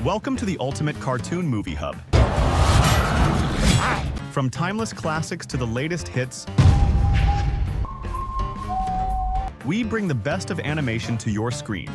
Welcome to the ultimate cartoon movie hub. From timeless classics to the latest hits, we bring the best of animation to your screen.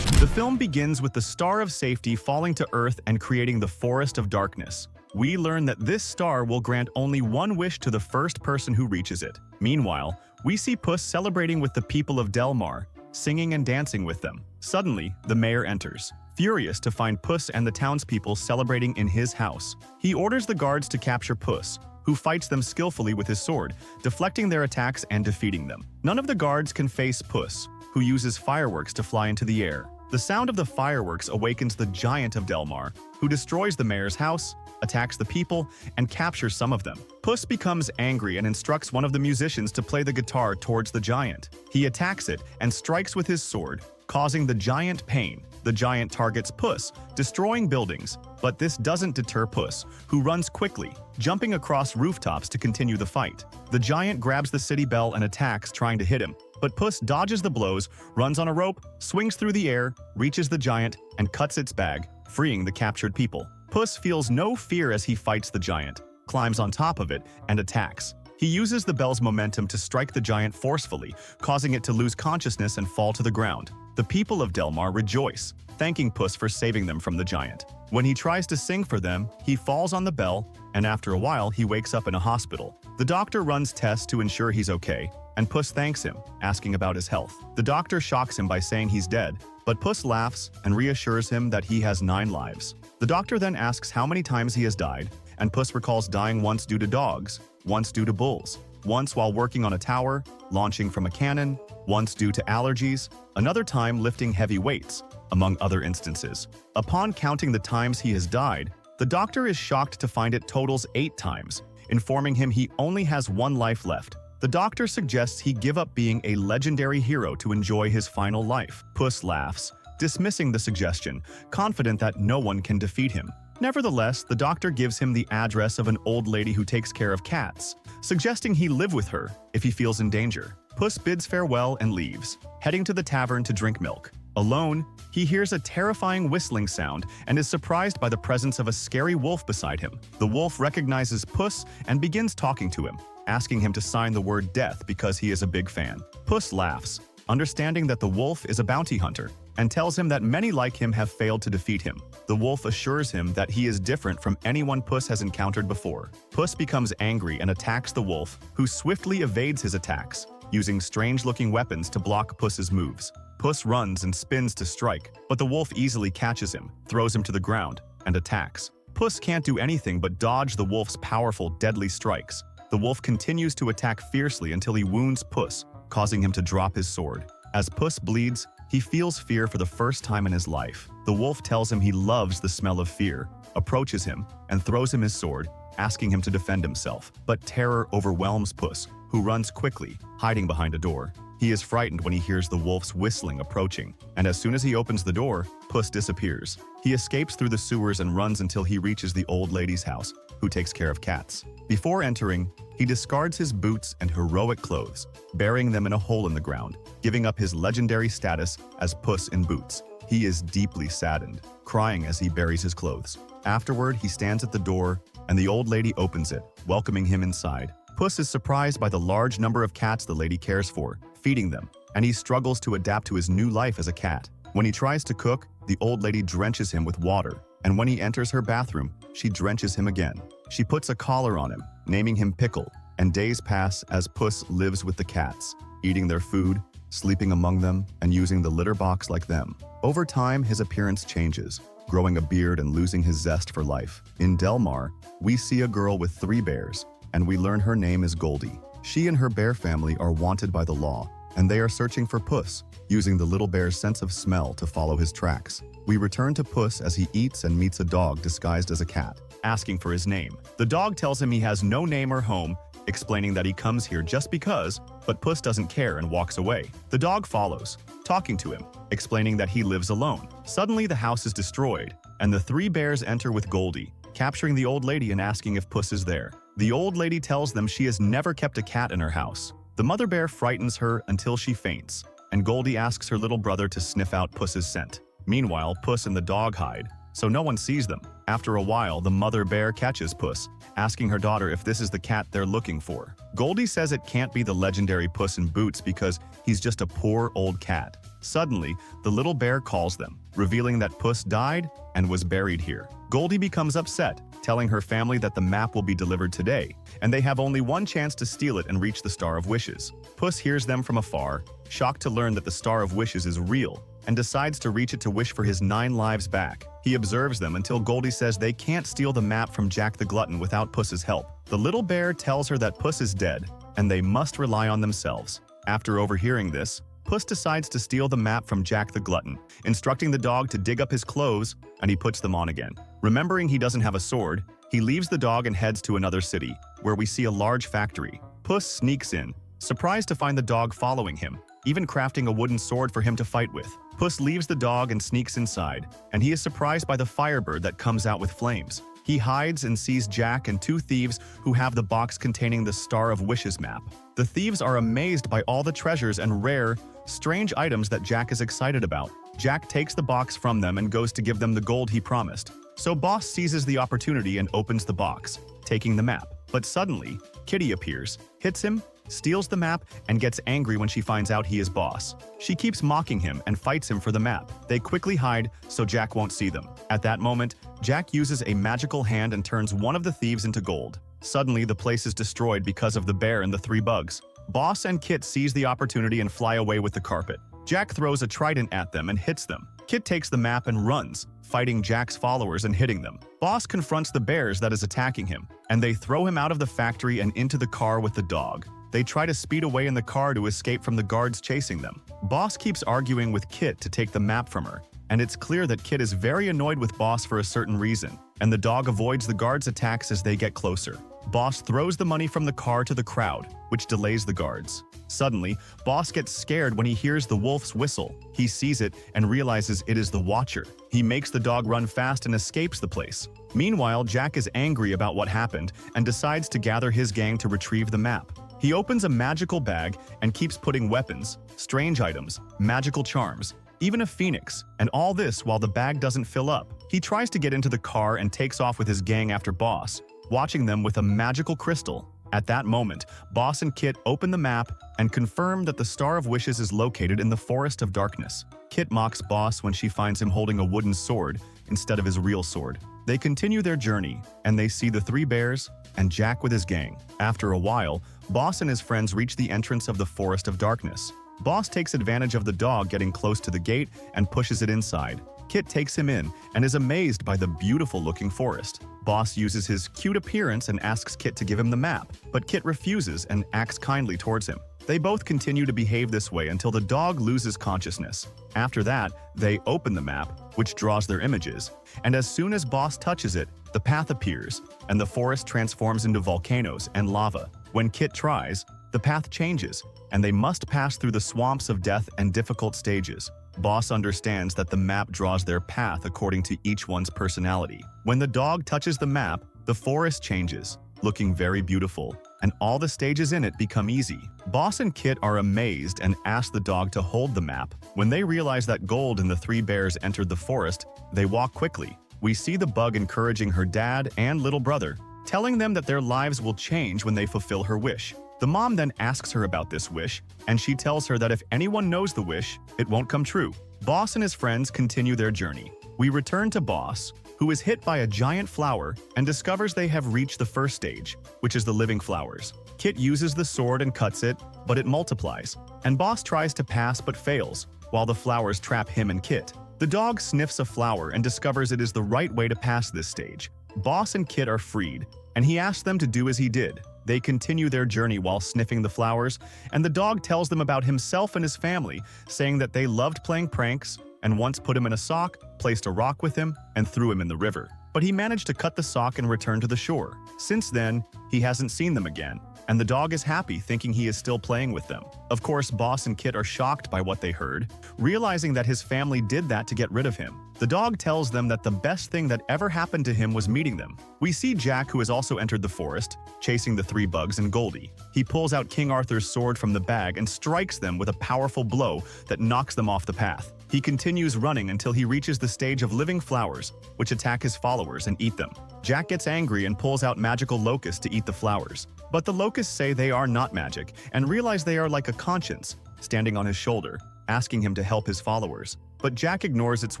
The film begins with the Star of Safety falling to Earth and creating the Forest of Darkness. We learn that this star will grant only one wish to the first person who reaches it. Meanwhile, we see Puss celebrating with the people of Del Mar, singing and dancing with them. Suddenly, the mayor enters, furious to find Puss and the townspeople celebrating in his house. He orders the guards to capture Puss, who fights them skillfully with his sword, deflecting their attacks and defeating them. None of the guards can face Puss, who uses fireworks to fly into the air. The sound of the fireworks awakens the giant of Del Mar, who destroys the mayor's house, attacks the people, and captures some of them. Puss becomes angry and instructs one of the musicians to play the guitar towards the giant. He attacks it and strikes with his sword, causing the giant pain. The giant targets Puss, destroying buildings, but this doesn't deter Puss, who runs quickly, jumping across rooftops to continue the fight. The giant grabs the city bell and attacks, trying to hit him, but Puss dodges the blows, runs on a rope, swings through the air, reaches the giant, and cuts its bag, freeing the captured people. Puss feels no fear as he fights the giant, climbs on top of it, and attacks. He uses the bell's momentum to strike the giant forcefully, causing it to lose consciousness and fall to the ground. The people of Del Mar rejoice, thanking Puss for saving them from the giant. When he tries to sing for them, he falls on the bell, and after a while he wakes up in a hospital. The doctor runs tests to ensure he's okay, and Puss thanks him, asking about his health. The doctor shocks him by saying he's dead, but Puss laughs and reassures him that he has 9 lives. The doctor then asks how many times he has died, and Puss recalls dying once due to dogs, once due to bulls, once while working on a tower, launching from a cannon, once due to allergies, another time lifting heavy weights, among other instances. Upon counting the times he has died, the doctor is shocked to find it totals 8 times, informing him he only has 1 life left. The doctor suggests he give up being a legendary hero to enjoy his final life. Puss laughs, dismissing the suggestion, confident that no one can defeat him. Nevertheless, the doctor gives him the address of an old lady who takes care of cats, suggesting he live with her if he feels in danger. Puss bids farewell and leaves, heading to the tavern to drink milk. Alone, he hears a terrifying whistling sound and is surprised by the presence of a scary wolf beside him. The wolf recognizes Puss and begins talking to him, asking him to sign the word death because he is a big fan. Puss laughs, understanding that the wolf is a bounty hunter, and tells him that many like him have failed to defeat him. The wolf assures him that he is different from anyone Puss has encountered before. Puss becomes angry and attacks the wolf, who swiftly evades his attacks, using strange-looking weapons to block Puss's moves. Puss runs and spins to strike, but the wolf easily catches him, throws him to the ground, and attacks. Puss can't do anything but dodge the wolf's powerful, deadly strikes. The wolf continues to attack fiercely until he wounds Puss, causing him to drop his sword. As Puss bleeds, he feels fear for the first time in his life. The wolf tells him he loves the smell of fear, approaches him, and throws him his sword, asking him to defend himself. But terror overwhelms Puss, who runs quickly, hiding behind a door. He is frightened when he hears the wolf's whistling approaching, and as soon as he opens the door, Puss disappears. He escapes through the sewers and runs until he reaches the old lady's house, who takes care of cats. Before entering, he discards his boots and heroic clothes, burying them in a hole in the ground, giving up his legendary status as Puss in Boots. He is deeply saddened, crying as he buries his clothes. Afterward, he stands at the door, and the old lady opens it, welcoming him inside. Puss is surprised by the large number of cats the lady cares for, feeding them, and he struggles to adapt to his new life as a cat. When he tries to cook, the old lady drenches him with water, and when he enters her bathroom, she drenches him again. She puts a collar on him, naming him Pickle, and days pass as Puss lives with the cats, eating their food, sleeping among them, and using the litter box like them. Over time, his appearance changes, growing a beard and losing his zest for life. In Del Mar, we see a girl with 3 bears, and we learn her name is Goldie. She and her bear family are wanted by the law, and they are searching for Puss, using the little bear's sense of smell to follow his tracks. We return to Puss as he eats and meets a dog disguised as a cat, asking for his name. The dog tells him he has no name or home, explaining that he comes here just because, but Puss doesn't care and walks away. The dog follows, talking to him, explaining that he lives alone. Suddenly, the house is destroyed, and the 3 bears enter with Goldie, capturing the old lady and asking if Puss is there. The old lady tells them she has never kept a cat in her house. The mother bear frightens her until she faints, and Goldie asks her little brother to sniff out Puss's scent. Meanwhile, Puss and the dog hide, so no one sees them. After a while, the mother bear catches Puss, asking her daughter if this is the cat they're looking for. Goldie says it can't be the legendary Puss in Boots because he's just a poor old cat. Suddenly, the little bear calls them, revealing that Puss died and was buried here. Goldie becomes upset, telling her family that the map will be delivered today, and they have only one chance to steal it and reach the Star of Wishes. Puss hears them from afar, shocked to learn that the Star of Wishes is real, and decides to reach it to wish for his 9 lives back. He observes them until Goldie says they can't steal the map from Jack the Glutton without Puss's help. The little bear tells her that Puss is dead, and they must rely on themselves. After overhearing this, Puss decides to steal the map from Jack the Glutton, instructing the dog to dig up his clothes, and he puts them on again. Remembering he doesn't have a sword, he leaves the dog and heads to another city, where we see a large factory. Puss sneaks in, surprised to find the dog following him, even crafting a wooden sword for him to fight with. Puss leaves the dog and sneaks inside, and he is surprised by the firebird that comes out with flames. He hides and sees Jack and 2 thieves who have the box containing the Star of Wishes map. The thieves are amazed by all the treasures and rare, strange items that Jack is excited about. Jack takes the box from them and goes to give them the gold he promised. So Boss seizes the opportunity and opens the box, taking the map. But suddenly, Kitty appears, hits him, steals the map, and gets angry when she finds out he is Boss. She keeps mocking him and fights him for the map. They quickly hide so Jack won't see them. At that moment, Jack uses a magical hand and turns one of the thieves into gold. Suddenly, the place is destroyed because of the bear and the 3 bugs. Boss and Kit seize the opportunity and fly away with the carpet. Jack throws a trident at them and hits them. Kit takes the map and runs, fighting Jack's followers and hitting them. Boss confronts the bears that is attacking him, and they throw him out of the factory and into the car with the dog. They try to speed away in the car to escape from the guards chasing them. Boss keeps arguing with Kit to take the map from her, and it's clear that Kit is very annoyed with Boss for a certain reason, and the dog avoids the guards' attacks as they get closer. Boss throws the money from the car to the crowd, which delays the guards. Suddenly, Boss gets scared when he hears the wolf's whistle. He sees it and realizes it is the Watcher. He makes the dog run fast and escapes the place. Meanwhile, Jack is angry about what happened and decides to gather his gang to retrieve the map. He opens a magical bag and keeps putting weapons, strange items, magical charms, even a phoenix, and all this while the bag doesn't fill up. He tries to get into the car and takes off with his gang after Boss, watching them with a magical crystal. At that moment, Boss and Kit open the map and confirm that the Star of Wishes is located in the Forest of Darkness. Kit mocks Boss when she finds him holding a wooden sword instead of his real sword. They continue their journey, and they see the 3 bears and Jack with his gang. After a while, Boss and his friends reach the entrance of the Forest of Darkness. Boss takes advantage of the dog getting close to the gate and pushes it inside. Kit takes him in and is amazed by the beautiful-looking forest. Boss uses his cute appearance and asks Kit to give him the map, but Kit refuses and acts kindly towards him. They both continue to behave this way until the dog loses consciousness. After that, they open the map, which draws their images, and as soon as Boss touches it, the path appears, and the forest transforms into volcanoes and lava. When Kit tries, the path changes, and they must pass through the swamps of death and difficult stages. Boss understands that the map draws their path according to each one's personality. When the dog touches the map, the forest changes, looking very beautiful, and all the stages in it become easy. Boss and Kit are amazed and ask the dog to hold the map. When they realize that Gold and the 3 bears entered the forest, they walk quickly. We see the bug encouraging her dad and little brother, telling them that their lives will change when they fulfill her wish. The mom then asks her about this wish, and she tells her that if anyone knows the wish, it won't come true. Boss and his friends continue their journey. We return to Boss, who is hit by a giant flower and discovers they have reached the first stage, which is the living flowers. Kit uses the sword and cuts it, but it multiplies, and Boss tries to pass but fails, while the flowers trap him and Kit. The dog sniffs a flower and discovers it is the right way to pass this stage. Boss and Kit are freed, and he asks them to do as he did. They continue their journey while sniffing the flowers, and the dog tells them about himself and his family, saying that they loved playing pranks and once put him in a sock, placed a rock with him, and threw him in the river. But he managed to cut the sock and return to the shore. Since then, he hasn't seen them again, and the dog is happy thinking he is still playing with them. Of course, Boss and Kit are shocked by what they heard, realizing that his family did that to get rid of him. The dog tells them that the best thing that ever happened to him was meeting them. We see Jack, who has also entered the forest, chasing the 3 bugs and Goldie. He pulls out King Arthur's sword from the bag and strikes them with a powerful blow that knocks them off the path. He continues running until he reaches the stage of living flowers, which attack his followers and eat them. Jack gets angry and pulls out magical locusts to eat the flowers. But the locusts say they are not magic and realize they are like a conscience, standing on his shoulder, asking him to help his followers. But Jack ignores its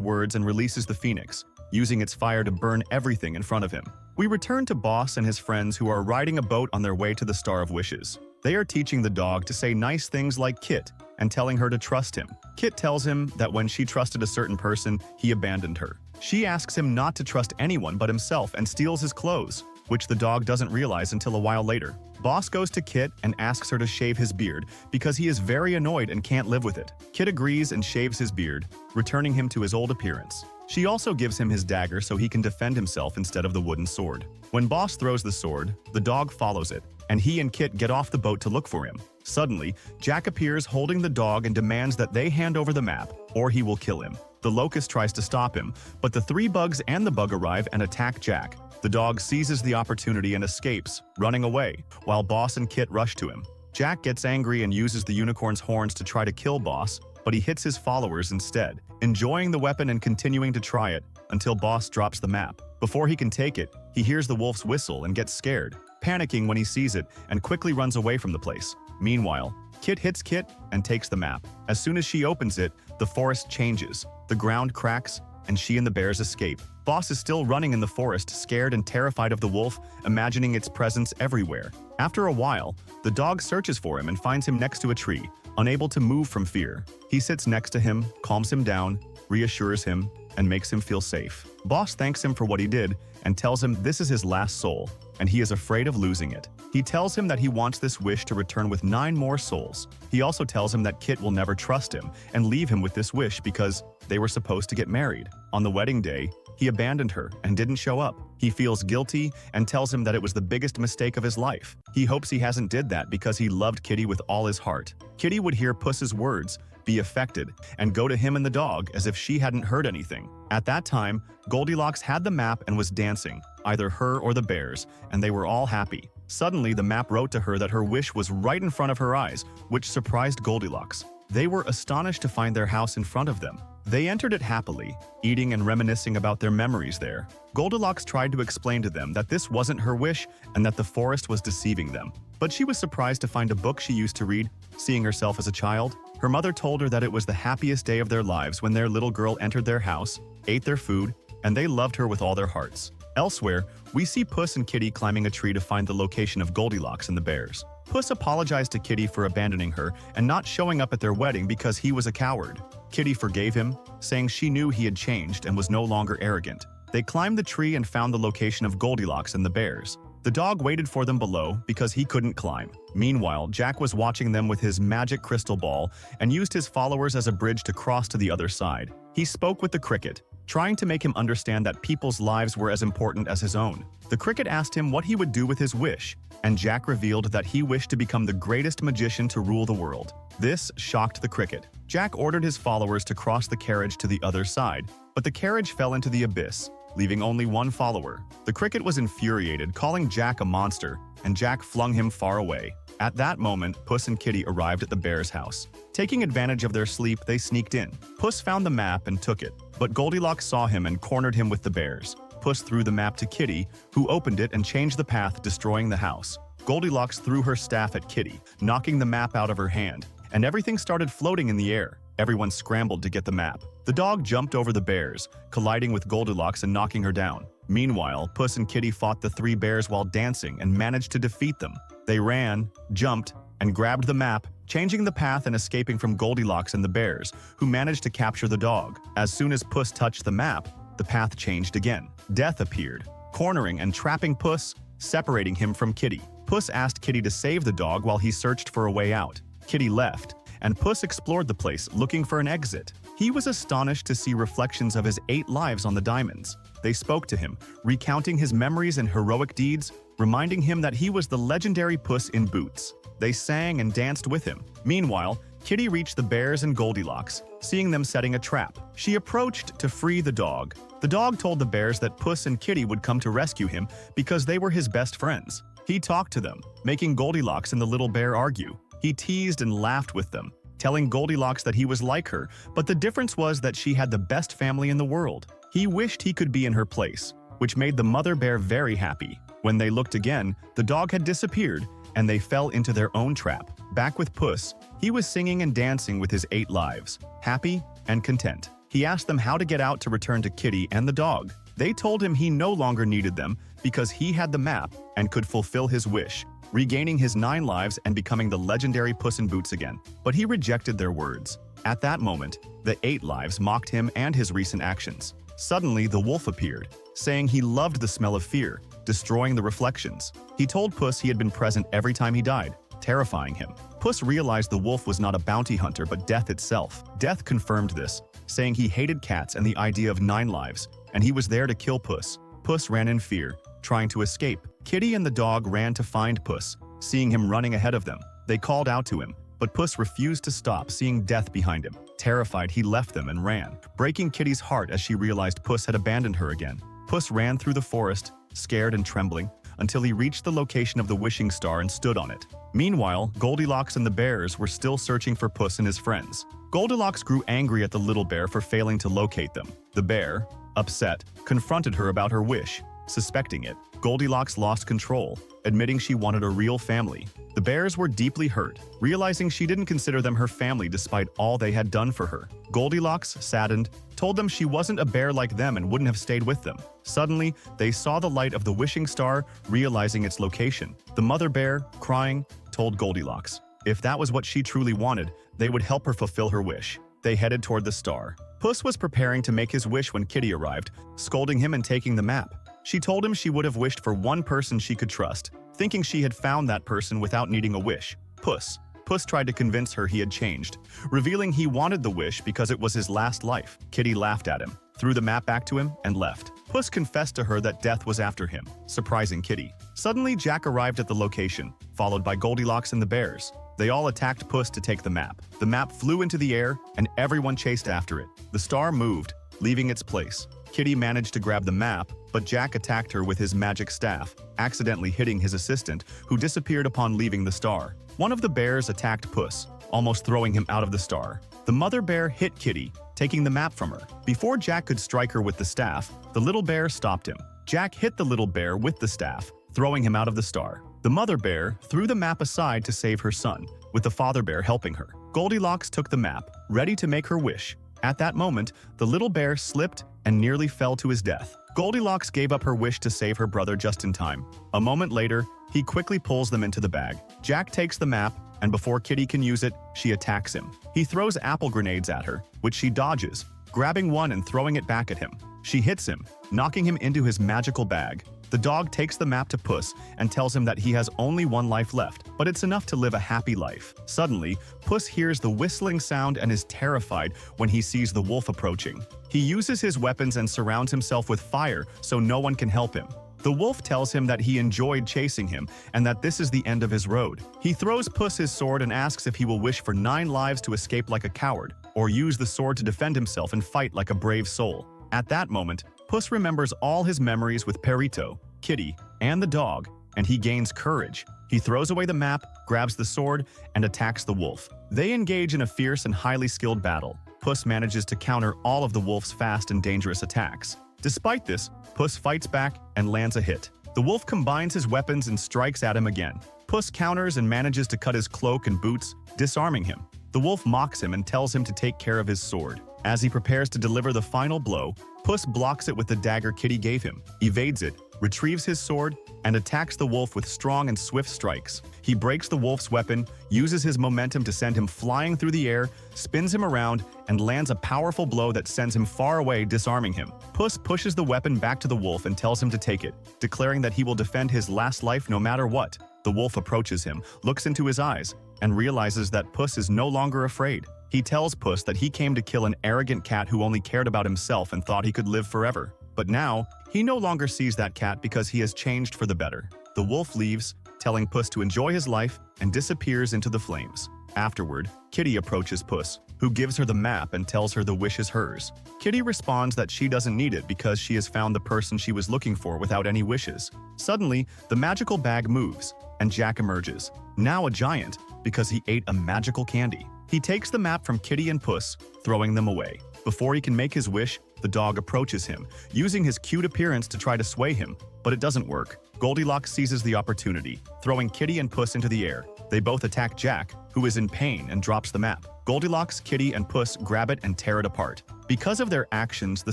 words and releases the phoenix, using its fire to burn everything in front of him. We return to Boss and his friends who are riding a boat on their way to the Star of Wishes. They are teaching the dog to say nice things like Kit and telling her to trust him. Kit tells him that when she trusted a certain person, he abandoned her. She asks him not to trust anyone but himself and steals his clothes, which the dog doesn't realize until a while later. Boss goes to Kit and asks her to shave his beard because he is very annoyed and can't live with it. Kit agrees and shaves his beard, returning him to his old appearance. She also gives him his dagger so he can defend himself instead of the wooden sword. When Boss throws the sword, the dog follows it, and he and Kit get off the boat to look for him. Suddenly, Jack appears holding the dog and demands that they hand over the map, or he will kill him. The locust tries to stop him, but the three bugs and the bug arrive and attack Jack. The dog seizes the opportunity and escapes, running away, while Boss and Kit rush to him. Jack gets angry and uses the unicorn's horns to try to kill Boss, but he hits his followers instead, enjoying the weapon and continuing to try it until Boss drops the map. Before he can take it, he hears the wolf's whistle and gets scared, panicking when he sees it and quickly runs away from the place. Meanwhile, Kit hits Kit and takes the map. As soon as she opens it, the forest changes, the ground cracks, and she and the bears escape. Boss is still running in the forest, scared and terrified of the wolf, imagining its presence everywhere. After a while, the dog searches for him and finds him next to a tree, unable to move from fear. He sits next to him, calms him down, reassures him, and makes him feel safe. Boss thanks him for what he did and tells him this is his last soul, and he is afraid of losing it. He tells him that he wants this wish to return with 9 more souls. He also tells him that Kit will never trust him and leave him with this wish because they were supposed to get married. On the wedding day, he abandoned her and didn't show up. He feels guilty and tells him that it was the biggest mistake of his life. He hopes he hasn't did that because he loved Kitty with all his heart. Kitty would hear Puss's words, be affected, and go to him and the dog as if she hadn't heard anything. At that time, Goldilocks had the map and was dancing, either her or the bears, and they were all happy. Suddenly, the map wrote to her that her wish was right in front of her eyes, which surprised Goldilocks. They were astonished to find their house in front of them. They entered it happily, eating and reminiscing about their memories there. Goldilocks tried to explain to them that this wasn't her wish and that the forest was deceiving them. But she was surprised to find a book she used to read, seeing herself as a child. Her mother told her that it was the happiest day of their lives when their little girl entered their house, ate their food, and they loved her with all their hearts. Elsewhere, we see Puss and Kitty climbing a tree to find the location of Goldilocks and the bears. Puss apologized to Kitty for abandoning her and not showing up at their wedding because he was a coward. Kitty forgave him, saying she knew he had changed and was no longer arrogant. They climbed the tree and found the location of Goldilocks and the bears. The dog waited for them below because he couldn't climb. Meanwhile, Jack was watching them with his magic crystal ball and used his followers as a bridge to cross to the other side. He spoke with the cricket, trying to make him understand that people's lives were as important as his own. The cricket asked him what he would do with his wish, and Jack revealed that he wished to become the greatest magician to rule the world. This shocked the cricket. Jack ordered his followers to cross the carriage to the other side, but the carriage fell into the abyss, leaving only one follower. The cricket was infuriated, calling Jack a monster, and Jack flung him far away. At that moment, Puss and Kitty arrived at the bear's house. Taking advantage of their sleep, they sneaked in. Puss found the map and took it, but Goldilocks saw him and cornered him with the bears. Puss threw the map to Kitty, who opened it and changed the path, destroying the house. Goldilocks threw her staff at Kitty, knocking the map out of her hand, and everything started floating in the air. Everyone scrambled to get the map. The dog jumped over the bears, colliding with Goldilocks and knocking her down. Meanwhile, Puss and Kitty fought the 3 bears while dancing and managed to defeat them. They ran, jumped, and grabbed the map, changing the path and escaping from Goldilocks and the bears, who managed to capture the dog. As soon as Puss touched the map, the path changed again. Death appeared, cornering and trapping Puss, separating him from Kitty. Puss asked Kitty to save the dog while he searched for a way out. Kitty left, and Puss explored the place, looking for an exit. He was astonished to see reflections of his 8 lives on the diamonds. They spoke to him, recounting his memories and heroic deeds, reminding him that he was the legendary Puss in Boots. They sang and danced with him. Meanwhile, Kitty reached the bears and Goldilocks, seeing them setting a trap. She approached to free the dog. The dog told the bears that Puss and Kitty would come to rescue him because they were his best friends. He talked to them, making Goldilocks and the little bear argue. He teased and laughed with them, telling Goldilocks that he was like her, but the difference was that she had the best family in the world. He wished he could be in her place, which made the mother bear very happy. When they looked again, the dog had disappeared, and they fell into their own trap. Back with Puss, he was singing and dancing with his 8 lives, happy and content. He asked them how to get out to return to Kitty and the dog. They told him he no longer needed them because he had the map and could fulfill his wish, regaining his 9 lives and becoming the legendary Puss in Boots again. But he rejected their words. At that moment, the 8 lives mocked him and his recent actions. Suddenly, the wolf appeared, saying he loved the smell of fear, destroying the reflections. He told Puss he had been present every time he died, terrifying him. Puss realized the wolf was not a bounty hunter but death itself. Death confirmed this, saying he hated cats and the idea of 9 lives, and he was there to kill Puss. Puss ran in fear, trying to escape. Kitty and the dog ran to find Puss, seeing him running ahead of them. They called out to him, but Puss refused to stop, seeing death behind him. Terrified, he left them and ran, breaking Kitty's heart as she realized Puss had abandoned her again. Puss ran through the forest, scared and trembling, until he reached the location of the wishing star and stood on it. Meanwhile, Goldilocks and the bears were still searching for Puss and his friends. Goldilocks grew angry at the little bear for failing to locate them. The bear, upset, confronted her about her wish. Suspecting it, Goldilocks lost control, admitting she wanted a real family. The bears were deeply hurt, realizing she didn't consider them her family despite all they had done for her. Goldilocks, saddened, told them she wasn't a bear like them and wouldn't have stayed with them. Suddenly, they saw the light of the wishing star, realizing its location. The mother bear, crying, told Goldilocks if that was what she truly wanted, they would help her fulfill her wish. They headed toward the star. Puss was preparing to make his wish when Kitty arrived, scolding him and taking the map. She told him she would have wished for one person she could trust, thinking she had found that person without needing a wish. Puss tried to convince her he had changed, revealing he wanted the wish because it was his last life. Kitty laughed at him, threw the map back to him, and left. Puss confessed to her that death was after him, surprising Kitty. Suddenly, Jack arrived at the location, followed by Goldilocks and the bears. They all attacked Puss to take the map. The map flew into the air, and everyone chased after it. The star moved, leaving its place. Kitty managed to grab the map, but Jack attacked her with his magic staff, accidentally hitting his assistant, who disappeared upon leaving the star. One of the bears attacked Puss, almost throwing him out of the star. The mother bear hit Kitty, taking the map from her. Before Jack could strike her with the staff, the little bear stopped him. Jack hit the little bear with the staff, throwing him out of the star. The mother bear threw the map aside to save her son, with the father bear helping her. Goldilocks took the map, ready to make her wish. At that moment, the little bear slipped and nearly fell to his death. Goldilocks gave up her wish to save her brother just in time. A moment later, he quickly pulls them into the bag. Jack takes the map, and before Kitty can use it, she attacks him. He throws apple grenades at her, which she dodges, grabbing one and throwing it back at him. She hits him, knocking him into his magical bag. The dog takes the map to Puss and tells him that he has only 1 life left, but it's enough to live a happy life. Suddenly, Puss hears the whistling sound and is terrified when he sees the wolf approaching. He uses his weapons and surrounds himself with fire so no one can help him. The wolf tells him that he enjoyed chasing him and that this is the end of his road. He throws Puss his sword and asks if he will wish for 9 lives to escape like a coward, or use the sword to defend himself and fight like a brave soul. At that moment, Puss remembers all his memories with Perito, Kitty, and the dog, and he gains courage. He throws away the map, grabs the sword, and attacks the wolf. They engage in a fierce and highly skilled battle. Puss manages to counter all of the wolf's fast and dangerous attacks. Despite this, Puss fights back and lands a hit. The wolf combines his weapons and strikes at him again. Puss counters and manages to cut his cloak and boots, disarming him. The wolf mocks him and tells him to take care of his sword. As he prepares to deliver the final blow, Puss blocks it with the dagger Kitty gave him, evades it, retrieves his sword, and attacks the wolf with strong and swift strikes. He breaks the wolf's weapon, uses his momentum to send him flying through the air, spins him around, and lands a powerful blow that sends him far away, disarming him. Puss pushes the weapon back to the wolf and tells him to take it, declaring that he will defend his last life no matter what. The wolf approaches him, looks into his eyes, and realizes that Puss is no longer afraid. He tells Puss that he came to kill an arrogant cat who only cared about himself and thought he could live forever. But now, he no longer sees that cat because he has changed for the better. The wolf leaves, telling Puss to enjoy his life, and disappears into the flames. Afterward, Kitty approaches Puss, who gives her the map and tells her the wish is hers. Kitty responds that she doesn't need it because she has found the person she was looking for without any wishes. Suddenly, the magical bag moves, and Jack emerges, now a giant because he ate a magical candy. He takes the map from Kitty and Puss, throwing them away. Before he can make his wish, the dog approaches him, using his cute appearance to try to sway him, but it doesn't work. Goldilocks seizes the opportunity, throwing Kitty and Puss into the air. They both attack Jack, who is in pain and drops the map. Goldilocks, Kitty, and Puss grab it and tear it apart. Because of their actions, the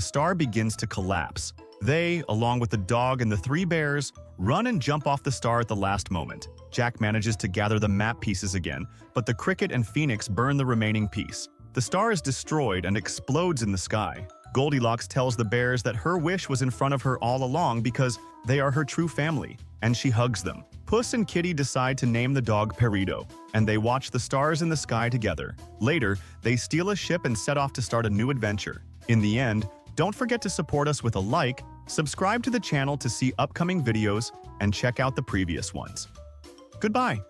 star begins to collapse. They, along with the dog and the three bears, run and jump off the star at the last moment. Jack manages to gather the map pieces again, but the cricket and phoenix burn the remaining piece. The star is destroyed and explodes in the sky. Goldilocks tells the bears that her wish was in front of her all along because they are her true family, and she hugs them. Puss and Kitty decide to name the dog Perito, and they watch the stars in the sky together. Later, they steal a ship and set off to start a new adventure. In the end, don't forget to support us with a like, subscribe to the channel to see upcoming videos, and check out the previous ones. Goodbye!